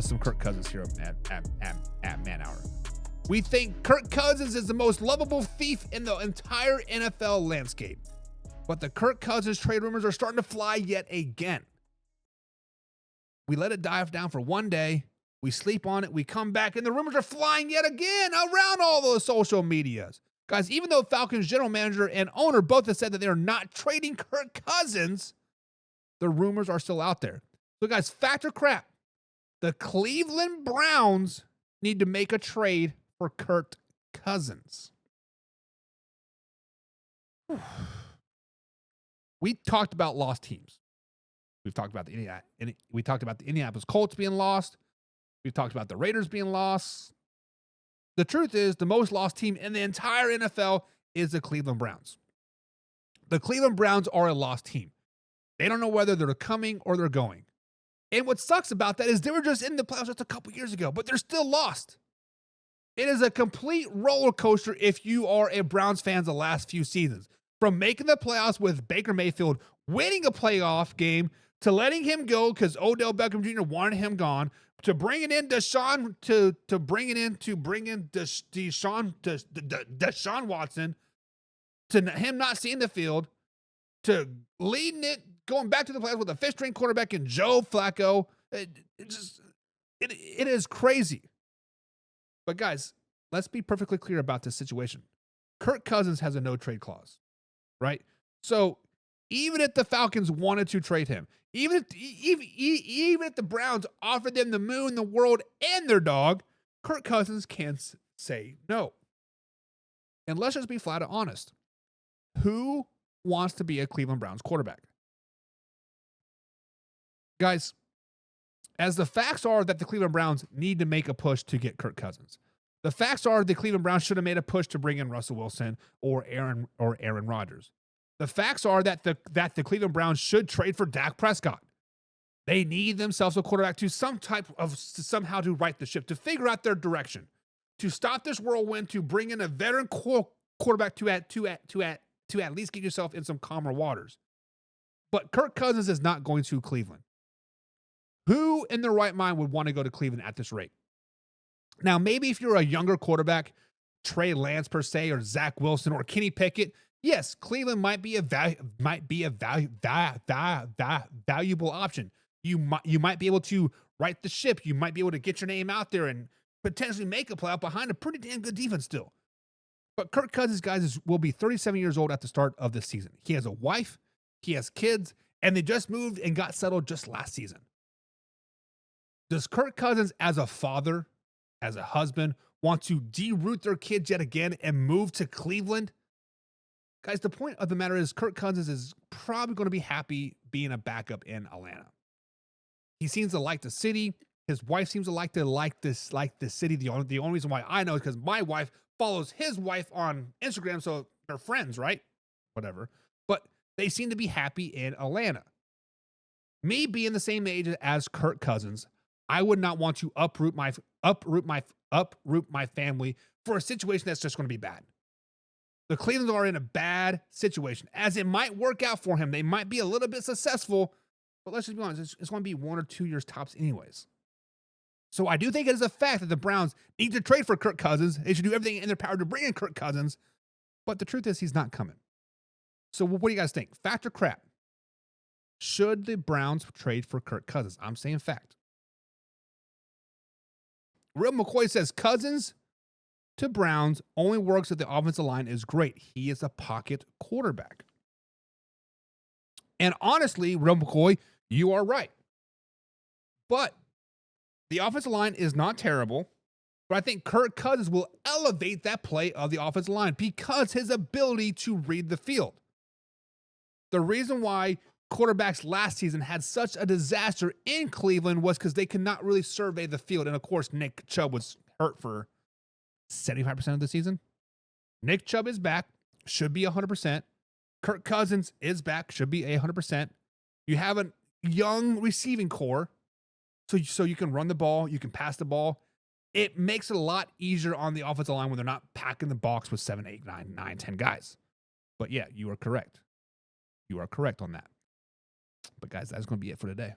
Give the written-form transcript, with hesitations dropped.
discuss some Kirk Cousins here at Man Hour. We think Kirk Cousins is the most lovable thief in the entire NFL landscape. But the Kirk Cousins trade rumors are starting to fly yet again. We let it dive down for one day. We sleep on it. We come back, and the rumors are flying yet again around all those social medias. Guys, even though Falcons general manager and owner both have said that they are not trading Kirk Cousins, the rumors are still out there. So, guys, fact or crap, the Cleveland Browns need to make a trade for Kirk Cousins. We talked about lost teams. We've talked about the Indianapolis Colts being lost. We've talked about the Raiders being lost. The truth is, the most lost team in the entire NFL is the Cleveland Browns. The Cleveland Browns are a lost team. They don't know whether they're coming or they're going. And what sucks about that is they were just in the playoffs just a couple years ago, but they're still lost. It is a complete roller coaster if you are a Browns fan the last few seasons. From making the playoffs with Baker Mayfield, winning a playoff game, to letting him go because Odell Beckham Jr. wanted him gone, to bringing in Deshaun Watson, to him not seeing the field, to leading it, going back to the playoffs with a fifth-string quarterback in Joe Flacco. It is crazy. But guys, let's be perfectly clear about this situation. Kirk Cousins has a no-trade clause, right? So even if the Falcons wanted to trade him, even if the Browns offered them the moon, the world, and their dog, Kirk Cousins can't say no. And let's just be flat out honest. Who wants to be a Cleveland Browns quarterback? Guys, as the facts are that the Cleveland Browns need to make a push to get Kirk Cousins. The facts are the Cleveland Browns should have made a push to bring in Russell Wilson or Aaron Rodgers. The facts are that the Cleveland Browns should trade for Dak Prescott. They need themselves a quarterback to somehow to right the ship, to figure out their direction, to stop this whirlwind, to bring in a veteran quarterback to at least get yourself in some calmer waters. But Kirk Cousins is not going to Cleveland. Who in their right mind would want to go to Cleveland at this rate? Now, maybe if you're a younger quarterback, Trey Lance per se, or Zach Wilson, or Kenny Pickett, yes, Cleveland might be a valuable option. You might be able to right the ship. You might be able to get your name out there and potentially make a playoff behind a pretty damn good defense still. But Kirk Cousins, guys, will be 37 years old at the start of this season. He has a wife, he has kids, and they just moved and got settled just last season. Does Kirk Cousins, as a father, as a husband, want to deroot their kids yet again and move to Cleveland? Guys, the point of the matter is Kirk Cousins is probably going to be happy being a backup in Atlanta. He seems to like the city. His wife seems to like the city. The only reason why I know is because my wife follows his wife on Instagram, so they're friends, right? Whatever. But they seem to be happy in Atlanta. Me being the same age as Kirk Cousins, I would not want to uproot my family for a situation that's just going to be bad. The Clevelands are in a bad situation, as it might work out for him. They might be a little bit successful, but let's just be honest, it's going to be 1 or 2 years tops anyways. So I do think it is a fact that the Browns need to trade for Kirk Cousins. They should do everything in their power to bring in Kirk Cousins, but the truth is he's not coming. So what do you guys think? Fact or crap? Should the Browns trade for Kirk Cousins? I'm saying fact. Real McCoy says Cousins to Browns only works if the offensive line is great. He is a pocket quarterback. And honestly, Real McCoy, you are right. But the offensive line is not terrible. But I think Kirk Cousins will elevate that play of the offensive line because his ability to read the field. The reason why quarterbacks last season had such a disaster in Cleveland was because they could not really survey the field. And of course, Nick Chubb was hurt for 75% of the season. Nick Chubb is back, should be 100%. Kirk Cousins is back, should be 100%. You have a young receiving core, so you can run the ball, you can pass the ball. It makes it a lot easier on the offensive line when they're not packing the box with 7, 8, 9, 10 guys. But yeah, you are correct. You are correct on that. But guys, that's going to be it for today.